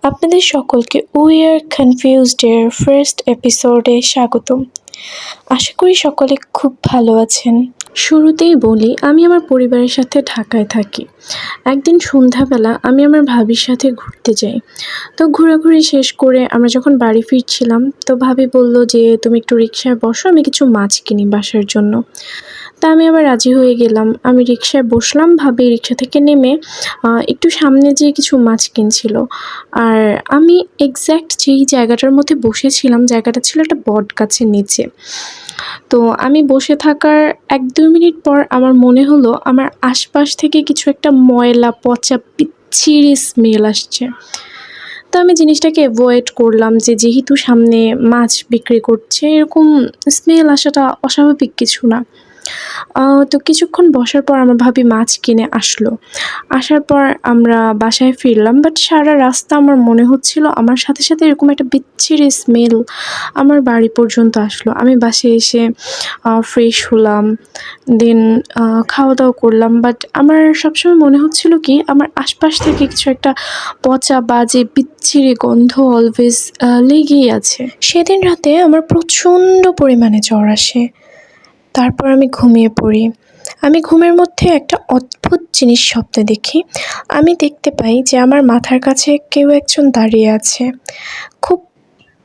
আপনাদের সকলকে we are confused এর ফার্স্ট এপিসোডে স্বাগতম। আশা করি সকলে খুব ভালো আছেন। শুরুতেই বলি, আমি আমার পরিবারের সাথে ঢাকায় থাকি। একদিন সন্ধ্যাবেলা আমি আমার ভাবির সাথে ঘুরতে যাই। তো ঘোরাঘুরি শেষ করে আমরা যখন বাড়ি ফিরছিলাম, তো ভাবি বলল যে তুমি একটু রিক্সায় বসো, আমি কিছু মাছ কিনি বাসার জন্য। তা আমি আবার রাজি হয়ে গেলাম। আমি রিক্সায় বসলাম, ভাবি রিক্সা থেকে নেমে একটু সামনে যেয়ে কিছু মাছ কিনছিল। আর আমি এক্স্যাক্ট যেই জায়গাটার মধ্যে বসেছিলাম, জায়গাটা ছিল একটা বটগাছের নিচে। তো আমি বসে থাকার ১-২ মিনিট পর আমার মনে হলো আমার আশপাশ থেকে কিছু একটা ময়লা, পচা, বিচ্ছিরি স্মেল আসছে। তো আমি জিনিসটাকে অ্যাভয়েড করলাম যে যেহেতু সামনে মাছ বিক্রি করছে, এরকম স্মেল আসাটা অস্বাভাবিক কিছু না। তো কিছুক্ষণ বসার পর আমার ভাবি মাছ কিনে আসলো। আসার পর আমরা বাসায় ফিরলাম। বাট সারা রাস্তা আমার মনে হচ্ছিল আমার সাথে, সাথে এরকম একটা বিচ্ছিরি স্মেল আমার বাড়ি পর্যন্ত আসলো। আমি বাসায় এসে ফ্রেশ হলাম। দেন খাওয়া-দাওয়া করলাম। বাট আমার সবসময় মনে হচ্ছিল কি আমার আশপাশ থেকে কিছু একটা পচা, বাজে, বিচ্ছিরি গন্ধ অলওয়েজ লেগেই আছে। সেদিন রাতে আমার প্রচণ্ড পরিমাণে জ্বর আসে। তারপর আমি ঘুমিয়ে পড়ি। আমি ঘুমের মধ্যে একটা অদ্ভুত জিনিস স্বপ্নে দেখি। আমি দেখতে পাই যে আমার মাথার কাছে কেউ একজন দাঁড়িয়ে আছে। খুব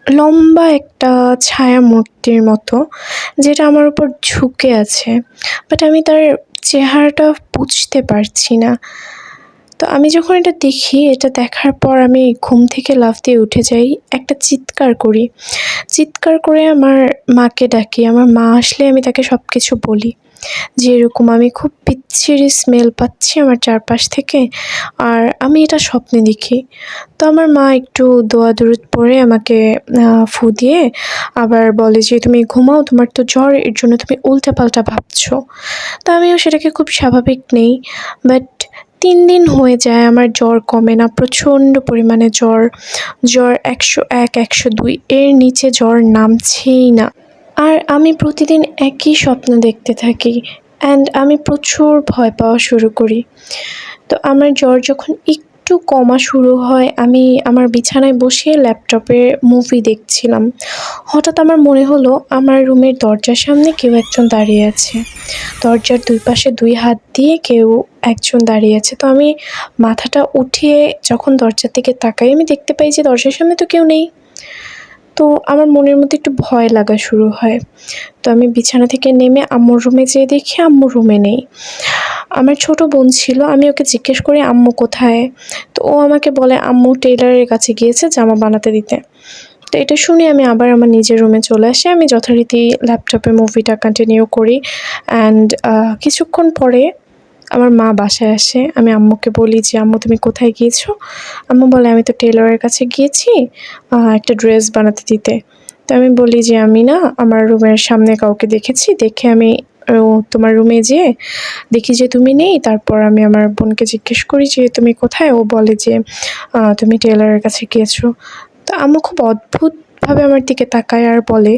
লম্বা একটা ছায়া মূর্তির মতো, যেটা আমার উপর ঝুঁকে আছে। বাট আমি তার চেহারাটা বুঝতে পারছি না। তো আমি যখন এটা দেখি, এটা দেখার পর আমি ঘুম থেকে লাফ দিয়ে উঠে যাই, একটা চিৎকার করি। চিৎকার করে আমার মাকে ডাকি। আমার মা আসলে আমি তাকে সব কিছু বলি যে এরকম আমি খুব বিচ্ছিরি স্মেল পাচ্ছি আমার চারপাশ থেকে, আর আমি এটা স্বপ্নে দেখি। তো আমার মা একটু দোয়া দরুদ পড়ে আমাকে ফু দিয়ে আবার বলে যে তুমি ঘুমাও, তোমার তো জ্বর, এর জন্য তুমি উল্টাপাল্টা ভাবছো। তো আমিও সেটাকে খুব স্বাভাবিক নেই। বাট ৩ দিন হয়ে যায়, আমার জ্বর কমে না। প্রচণ্ড পরিমাণে জ্বর ১০১, ১০২ এর নিচে জ্বর নামছেই না। আর আমি প্রতিদিন একই স্বপ্ন দেখতে থাকি অ্যান্ড আমি প্রচুর ভয় পাওয়া শুরু করি। তো আমার জ্বর যখন একটু কমা শুরু হয়, আমি আমার বিছানায় বসে ল্যাপটপে মুভি দেখছিলাম। হঠাৎ আমার মনে হলো আমার রুমের দরজার সামনে কেউ একজন দাঁড়িয়ে আছে। দরজার দুই পাশে ২ হাত দিয়ে কেউ একজন দাঁড়িয়ে আছে। তো আমি মাথাটা উঠিয়ে যখন দরজার দিকে তাকাই, আমি দেখতে পাই যে দরজার সামনে তো কেউ নেই। তো আমার মনের মধ্যে একটু ভয় লাগা শুরু হয়। তো আমি বিছানা থেকে নেমে আম্মুর রুমে যেয়ে দেখি আম্মু রুমে নেই। আমার ছোট বোন ছিল, আমি ওকে জিজ্ঞেস করি আম্মু কোথায়? তো ও আমাকে বলে আম্মু টেইলরের কাছে গিয়েছে জামা বানাতে দিতে। তো এটা শুনে আমি আবার আমার নিজের রুমে চলে আসি। আমি যথারীতি ল্যাপটপে মুভিটা কন্টিনিউ করি অ্যান্ড কিছুক্ষণ পরে আমার মা বাসায় আসে। আমি আম্মুকে বলি যে আম্মু তুমি কোথায় গিয়েছো? আম্মু বলে আমি তো টেইলরের কাছে গিয়েছি একটা ড্রেস বানাতে দিতে। তো আমি বলি যে আমি না আমার রুমের সামনে কাউকে দেখেছি, দেখে আমি তোমার রুমে যেয়ে দেখি যে তুমি নেই। তারপর আমি আমার বোনকে জিজ্ঞেস করি যে তুমি কোথায়? ও বলে যে তুমি টেইলরের কাছে গিয়েছো। তো আম্মু খুব অদ্ভুতভাবে আমার দিকে তাকায় আর বলে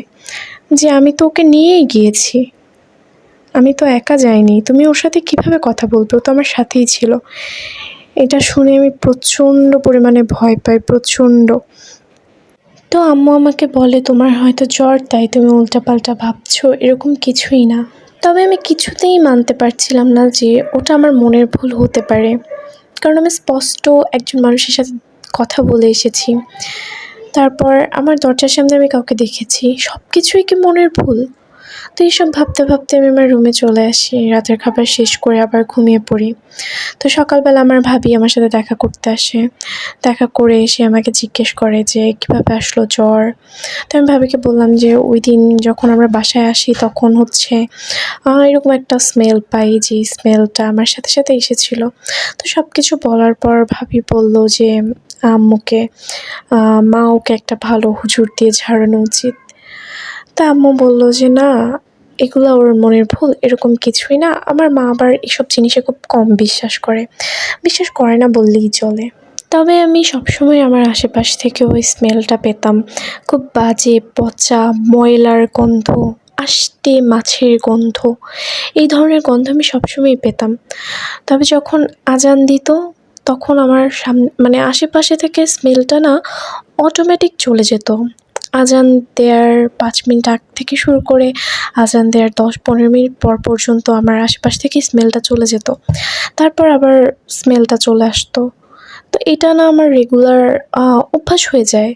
যে আমি তো ওকে নিয়েই গিয়েছি। আমি তো একা যাইনি। তুমি ওর সাথে কিভাবে কথা বলবে? ও তো আমার সাথেই ছিল। এটা শুনে আমি প্রচণ্ড পরিমাণে ভয় পাই, প্রচণ্ড। তো আম্মু আমাকে বলে তোমার হয়তো জ্বর, তাই তুমি উল্টাপাল্টা ভাবছো, এরকম কিছুই না। তবে আমি কিছুতেই মানতে পারছিলাম না যে ওটা আমার মনের ভুল হতে পারে। কারণ আমি স্পষ্ট একজন মানুষের সাথে কথা বলে এসেছি। তারপর আমার দরজার সামনে আমি কাউকে দেখেছি। সব কিছুই কি মনের ভুল? তো এইসব ভাবতে, ভাবতে আমি আমার রুমে চলে আসি। রাতের খাবার শেষ করে আবার ঘুমিয়ে পড়ি। তো সকালবেলা আমার ভাবি আমার সাথে দেখা করতে আসে। দেখা করে এসে আমাকে জিজ্ঞেস করে যে কীভাবে আসলো জ্বর? তো আমি ভাবিকে বললাম যে ওইদিন যখন আমরা বাসায় আসি তখন হচ্ছে এরকম একটা স্মেল পাই, যেই স্মেলটা আমার সাথে, সাথে এসেছিল। তো সব কিছু বলার পর ভাবি বলল যে আম্মুকে মা ওকে একটা ভালো হুজুর দিয়ে ঝাড়ানো উচিত। তা আম্মু বলল যে না, এগুলা ওর মনের ভুল, এরকম কিছুই না। আমার মা আবার এসব জিনিসে খুব কম বিশ্বাস করে। বিশ্বাস করে না বললেই চলে। তবে আমি সবসময় আমার আশেপাশ থেকে ওই স্মেলটা পেতাম। খুব বাজে, পচা, ময়লার গন্ধ, আষ্টে মাছের গন্ধ। এই ধরনের গন্ধ আমি সবসময়ই পেতাম। তবে যখন আজান দিত তখন আমার মানে আশেপাশে থেকে স্মেলটা না অটোমেটিক চলে যেত। আজান দেওয়ার ৫ মিনিট আগ থেকে শুরু করে আজান দেওয়ার ১০-১৫ মিনিট পর পর্যন্ত আমার আশেপাশ থেকে স্মেলটা চলে যেত। তারপর আবার স্মেলটা চলে আসতো। তো এটা না আমার রেগুলার অভ্যাস হয়ে যায়।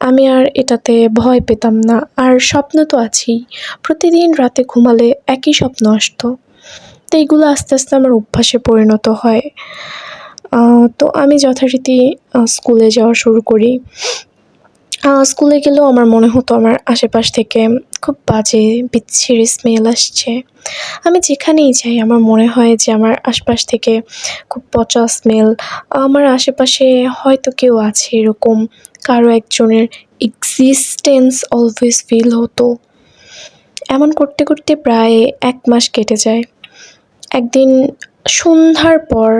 আমি আর এটাতে ভয় পেতাম না। আর স্বপ্ন তো আছেই। প্রতিদিন রাতে ঘুমালে একই স্বপ্ন আসতো। তো এইগুলো আস্তে আস্তে আমার অভ্যাসে পরিণত হয়। তো আমি যথারীতি স্কুলে যাওয়া শুরু করি। স্কুলে গেলেও আমার মনে হতো আমার আশেপাশ থেকে খুব বাজে বিচ্ছিরি স্মেল আসছে। আমি যেখানেই যাই আমার মনে হয় যে আমার আশপাশ থেকে খুব পচা স্মেল। আমার আশেপাশে হয়তো কেউ আছে এরকম কারো একজনের এক্সিস্টেন্স অলওয়েজ ফিল হতো। এমন করতে করতে প্রায় ১ মাস কেটে যায়। একদিন সন্ধ্যার পর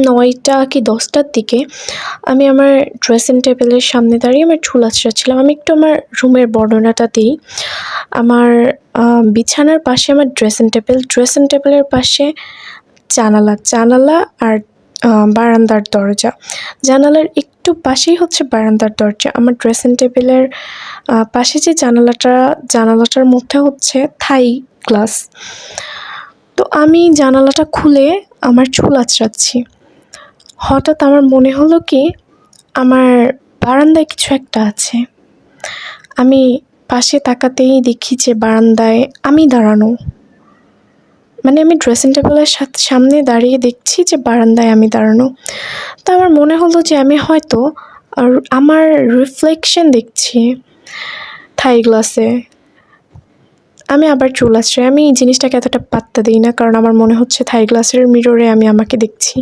৯টা কি ১০টার দিকে আমি আমার ড্রেসিং টেবিলের সামনে দাঁড়িয়ে আমার চুল আঁচড়াচ্ছিলাম। আমি একটু আমার রুমের বর্ণনাটা দিই। আমার বিছানার পাশে আমার ড্রেসিং টেবিলের পাশে জানালা আর বারান্দার দরজা। জানালার একটু পাশেই হচ্ছে বারান্দার দরজা। আমার ড্রেসিং টেবিলের পাশে যে জানালাটার মধ্যে হচ্ছে থাই গ্লাস। তো আমি জানালাটা খুলে আমার চুল আঁচড়াচ্ছি। হঠাৎ আমার মনে হলো কি আমার বারান্দায় কিছু একটা আছে। আমি পাশে তাকাতেই দেখি যে বারান্দায় আমি দাঁড়ানো। মানে আমি ড্রেসিং টেবিলের সামনে দাঁড়িয়ে দেখছি যে বারান্দায় আমি দাঁড়ানো। তো আমার মনে হলো যে আমি হয়তো আমার রিফ্লেকশন দেখছি থাই গ্লাসে। আমি আবার চুল আঁচড়াই। আমি এই জিনিসটাকে এতটা পাত্তা দিই না, কারণ আমার মনে হচ্ছে থাই গ্লাসের মিররে আমি আমাকে দেখছি।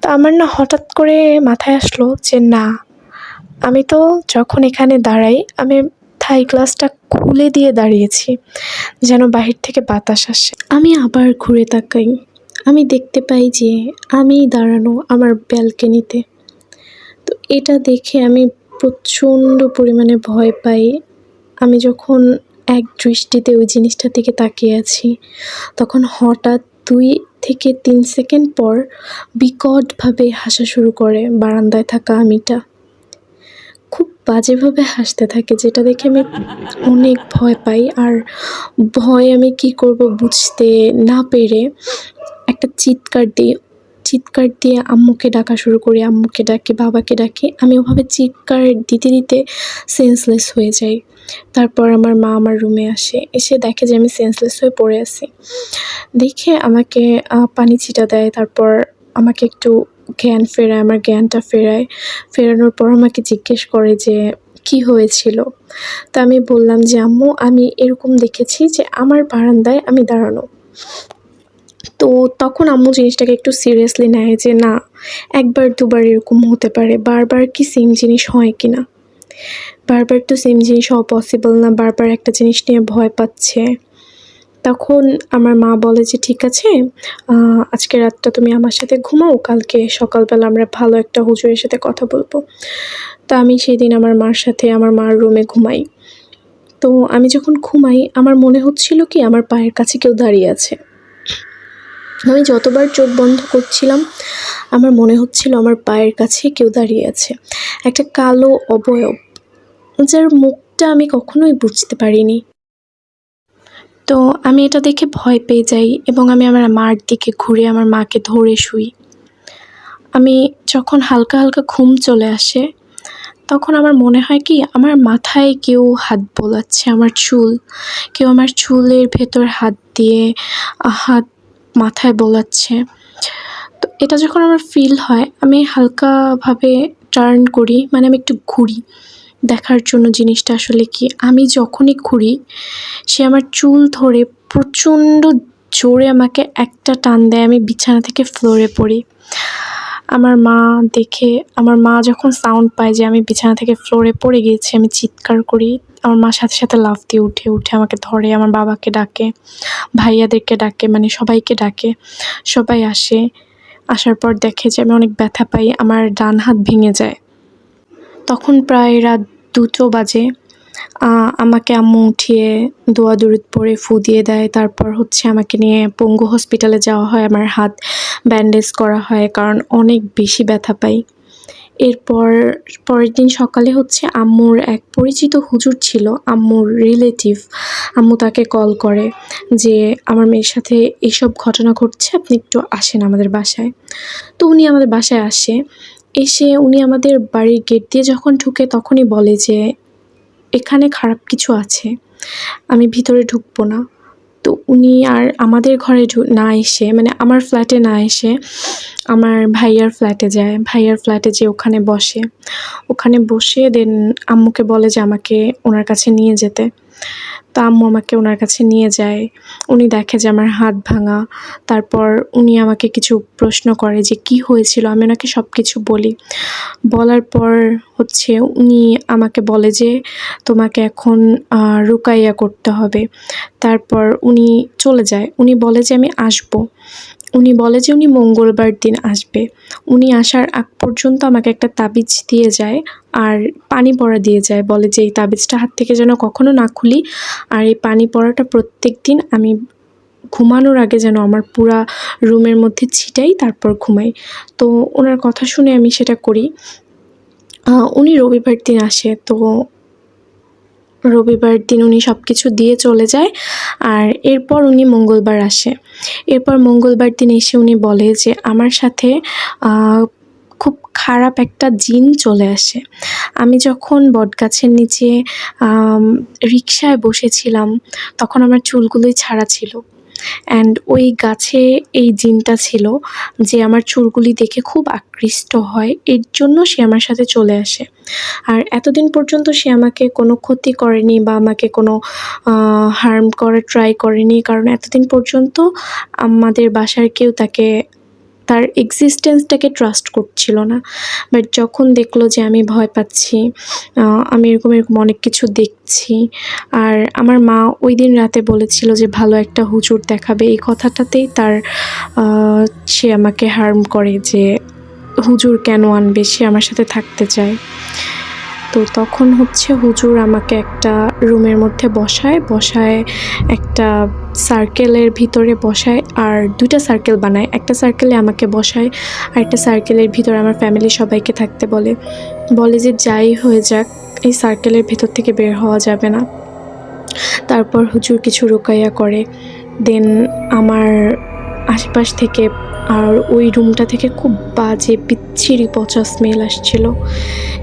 তো আমার না হঠাৎ করে মাথায় আসলো যে না, আমি তো যখন এখানে দাঁড়াই আমি থাই গ্লাসটা খুলে দিয়ে দাঁড়িয়েছি যেন বাহির থেকে বাতাস আসে। আমি আবার ঘুরে তাকাই। আমি দেখতে পাই যে আমি দাঁড়ানো আমার ব্যালকনিতে। তো এটা দেখে আমি প্রচণ্ড পরিমাণে ভয় পাই। আমি যখন এক দৃষ্টিতে ওই জিনিসটার দিকে তাকিয়ে আছি, তখন হঠাৎ ২ থেকে ৩ সেকেন্ড পর বিকটভাবে হাসা শুরু করে বারান্দায় থাকা আমিটা। খুব বাজেভাবে হাসতে থাকে, যেটা দেখে আমি অনেক ভয় পাই। আর ভয়ে আমি কী করব বুঝতে না পেরে একটা চিৎকার দিয়ে আম্মুকে ডাকা শুরু করি। আম্মুকে ডাকি, বাবাকে ডাকি। আমি ওভাবে চিৎকার দিতে দিতে সেন্সলেস হয়ে যাই। তারপর আমার মা আমার রুমে আসে। এসে দেখে যে আমি সেন্সলেস হয়ে পড়ে আছি। দেখে আমাকে পানি ছিটা দেয়। তারপর আমাকে একটু জ্ঞান ফেরায়, আমার জ্ঞানটা ফেরায়। ফেরানোর পর আমাকে জিজ্ঞেস করে যে কী হয়েছিল? তা আমি বললাম যে আম্মু আমি এরকম দেখেছি যে আমার বারান্দায় আমি দাঁড়ানো। তো তখন আম্মু জিনিসটাকে একটু সিরিয়াসলি নেয় যে না, ১ বার ২ বার এরকম হতে পারে। বারবার কি সেম জিনিস হয় কিনা? বারবার তো সেম জিনিস হওয়া পসিবল না। বারবার একটা জিনিস নিয়ে ভয় পাচ্ছে। তখন আমার মা বলে যে ঠিক আছে, আজকে রাতটা তুমি আমার সাথে ঘুমাও, কালকে সকালবেলা আমরা ভালো একটা হুজুরের সাথে কথা বলবো। তো আমি সেদিন আমার মার সাথে আমার মার রুমে ঘুমাই। তো আমি যখন ঘুমাই আমার মনে হচ্ছিল কি আমার পায়ের কাছে কেউ দাঁড়িয়ে আছে। আমি যতবার চোখ বন্ধ করছিলাম আমার মনে হচ্ছিল আমার পায়ের কাছে কেউ দাঁড়িয়ে আছে। একটা কালো অবয়ব, যার মুখটা আমি কখনোই বুঝতে পারিনি। তো আমি এটা দেখে ভয় পেয়ে যাই এবং আমি আমার মার দিকে ঘুরে আমার মাকে ধরে শুই। আমি যখন হালকা হালকা ঘুম চলে আসে তখন আমার মনে হয় কি আমার মাথায় কেউ হাত বোলাচ্ছে, কেউ আমার চুলের ভেতর হাত দিয়ে হাত মাথায় বোলাচ্ছে। তো এটা যখন আমার ফিল হয় আমি হালকাভাবে টার্ন করি, মানে আমি একটু ঘুরি দেখার জন্য জিনিসটা আসলে কি। আমি যখনই ঘুরি সে আমার চুল ধরে প্রচণ্ড জোরে আমাকে একটা টান দেয়, আমি বিছানা থেকে ফ্লোরে পড়ি। আমার মা যখন সাউন্ড পায় যে আমি বিছানা থেকে ফ্লোরে পড়ে গিয়েছি আমি চিৎকার করি। আমার মা সাথে সাথে লাফ দিয়ে উঠে আমাকে ধরে, আমার বাবাকে ডাকে, ভাইয়াদেরকে ডাকে, মানে সবাইকে ডাকে। সবাই আসে। আসার পর দেখে যে আমি অনেক ব্যথা পাই, আমার ডান হাত ভেঙে যায়। তখন প্রায় রাত ২টো বাজে। আমাকে আম্মু উঠিয়ে দোয়া দুরুদ পড়ে ফু দিয়ে দেয়। তারপর হচ্ছে আমাকে নিয়ে পঙ্গু হসপিটালে যাওয়া হয় আমার হাত ব্যান্ডেজ করা হয়, কারণ অনেক বেশি ব্যথা পাই। এরপর পরের দিন সকালে হচ্ছে আম্মুর এক পরিচিত হুজুর ছিল, আম্মুর রিলেটিভ। আম্মু তাকে কল করে যে আমার মেয়ের সাথে এইসব ঘটনা ঘটছে, আপনি একটু আসেন আমাদের বাসায়। তো উনি আমাদের বাসায় আসে। এসে উনি আমাদের বাড়ির গেট দিয়ে যখন ঢুকে তখনই বলে যে এখানে খারাপ কিছু আছে, আমি ভিতরে ঢুকবো না। তো উনি আর আমাদের ঘরে না এসে, মানে আমার ফ্ল্যাটে না এসে আমার ভাইয়ার ফ্ল্যাটে যায়। ভাইয়ার ফ্ল্যাটে যেয়ে ওখানে বসে। ওখানে বসে দেন আম্মুকে বলে যে আমাকে ওনার কাছে নিয়ে যেতে। তো আম্মু আমাকে ওনার কাছে নিয়ে যায়। উনি দেখে যে আমার হাত ভাঙা। তারপর উনি আমাকে কিছু প্রশ্ন করে যে কি হয়েছিল, আমি ওনাকে সব কিছু বলি। বলার পর হচ্ছে উনি আমাকে বলে যে তোমাকে এখন রুকাইয়া করতে হবে। তারপর উনি চলে যায়। উনি বলে যে আমি আসবো। উনি বলে যে উনি মঙ্গলবার দিন আসবে। উনি আসার আগ পর্যন্ত আমাকে একটা তাবিজ দিয়ে যায় আর পানি পড়া দিয়ে যায়। বলে যে এই তাবিজটা হাত থেকে যেন কখনো না খুলি, আর এই পানি পড়াটা প্রত্যেকদিন আমি ঘুমানোর আগে যেন আমার পুরা রুমের মধ্যে ছিটাই, তারপর ঘুমাই। তো ওনার কথা শুনে আমি সেটা করি। উনি রবিবার দিন আসে। তো রবিবার দিন উনি সব কিছু দিয়ে চলে যায়। আর এরপর উনি মঙ্গলবার আসে। এরপর মঙ্গলবার দিন এসে উনি বলে যে আমার সাথে খুব খারাপ একটা জিন চলে আসে। আমি যখন বটগাছের নিচে রিকশায় বসেছিলাম তখন আমার চুলগুলোই ছাড়া ছিল। অ্যান্ড ওই গাছে এই জিনটা ছিল যে আমার চুলগুলি দেখে খুব আকৃষ্ট হয়, এর জন্য সে আমার সাথে চলে আসে। আর এতদিন পর্যন্ত সে আমাকে কোনো ক্ষতি করেনি বা আমাকে কোনো হার্ম করার ট্রাই করেনি, কারণ এতদিন পর্যন্ত আমাদের বাসার কেউ তার এক্সিস্টেন্সটাকে ট্রাস্ট করছিল না। বাট যখন দেখলো যে আমি ভয় পাচ্ছি, আমি এরকম অনেক কিছু দেখছি, আর আমার মা ওই দিন রাতে বলেছিল যে ভালো একটা হুজুর দেখাবে, এই কথাটাতেই সে আমাকে হার্ম করে যে হুজুর কেন আনবে, সে আমার সাথে থাকতে চায়। তো তখন হচ্ছে হুজুর আমাকে একটা রুমের মধ্যে বসায় একটা সার্কেলের ভিতরে বসায়, আর 2টা সার্কেল বানায়। একটা সার্কেলে আমাকে বসায় আর একটা সার্কেলের ভিতরে আমার ফ্যামিলির সবাইকে থাকতে বলে যে যাই হয়ে যাক এই সার্কেলের ভিতর থেকে বের হওয়া যাবে না। তারপর হুজুর কিছু রুকাইয়া করে। দেন আমার আশেপাশ থেকে আর ওই রুমটা থেকে খুব বাজে বিচ্ছিরি পচা স্মেল আসছিল।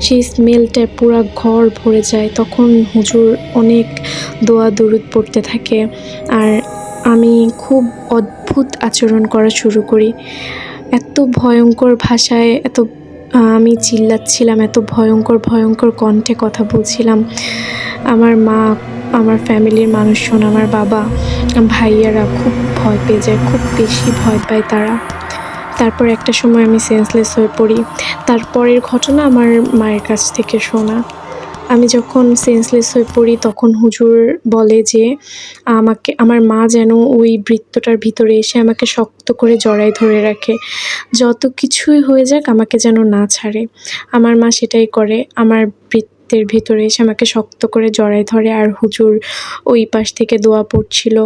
সেই স্মেলটায় পুরা ঘর ভরে যায়। তখন হুজুর অনেক দোয়া দরুদ পড়তে থাকে আর আমি খুব অদ্ভুত আচরণ করা শুরু করি। এত ভয়ঙ্কর ভাষায় আমি চিল্লাচ্ছিলাম, এত ভয়ঙ্কর কণ্ঠে কথা বলছিলাম। আমার মা, আমার ফ্যামিলির মানুষজন, আমার বাবা, ভাইয়ারা খুব ভয় পেয়ে যায়, খুব বেশি ভয় পায় তারা। তারপর একটা সময় আমি সেন্সলেস হয়ে পড়ি। তারপরের ঘটনা আমার মায়ের কাছ থেকে শোনা। আমি যখন সেন্সলেস হয়ে পড়ি তখন হুজুর বলে যে আমার মা যেন ওই বৃত্তটার ভিতরে এসে আমাকে শক্ত করে জড়ায় ধরে রাখে, যত কিছুই হয়ে যাক আমাকে যেন না ছাড়ে। আমার মা সেটাই করে, আমার বৃত্তের ভিতরে এসে আমাকে শক্ত করে জড়ায় ধরে, আর হুজুর ওই পাশ থেকে দোয়া পড়ছিল।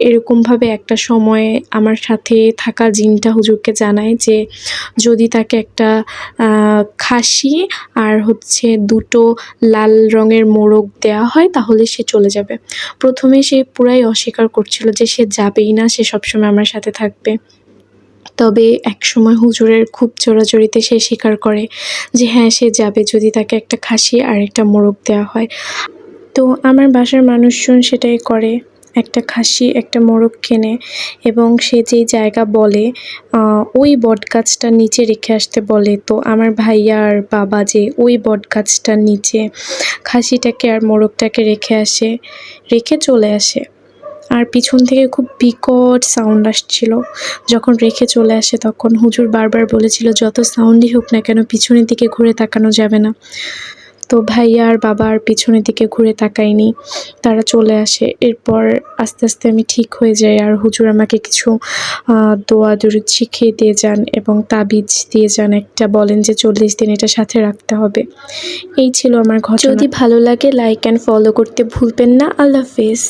এরকমভাবে একটা সময়ে আমার সাথে থাকা জিনটা হুজুরকে জানায় যে যদি তাকে একটা খাসি আর হচ্ছে 2টো লাল রঙের মোরগ দেওয়া হয় তাহলে সে চলে যাবে। প্রথমে সে পুরাই অস্বীকার করছিল যে সে যাবেই না, সে সবসময় আমার সাথে থাকবে। তবে একসময় হুজুরের খুব জোরাজুরিতে সে স্বীকার করে যে হ্যাঁ, সে যাবে যদি তাকে একটা খাসি আর একটা মোরগ দেওয়া হয়। তো আমার বাসার মানুষজন সেটাই করে, একটা খাসি একটা মোরগ কেনে এবং সে যেই জায়গা বলে ওই বটগাছটার নিচে রেখে আসতে বলে। তো আমার ভাইয়া আর বাবা যে ওই বটগাছটার নিচে খাসিটাকে আর মোরগটাকে রেখে চলে আসে। আর পিছন থেকে খুব বিকট সাউন্ড আসছিল। যখন রেখে চলে আসে তখন হুজুর বারবার বলেছিল যত সাউন্ডই হোক না কেন পিছনের দিকে ঘুরে তাকানো যাবে না। তো ভাইয়া আর বাবা আর পিছনের দিকে ঘুরে তাকায়নি, তারা চলে আসে। এরপর আস্তে আস্তে আমি ঠিক হয়ে যাই আর হুজুর আমাকে কিছু দোয়া দরুদ শিখিয়ে দিয়ে যান এবং তাবিজ দিয়ে যান একটা, বলেন যে 40 দিন এটা সাথে রাখতে হবে। এই ছিল আমার ঘটনা। যদি ভালো লাগে লাইক অ্যান্ড ফলো করতে ভুলবেন না। আল্লাহ হাফেজ।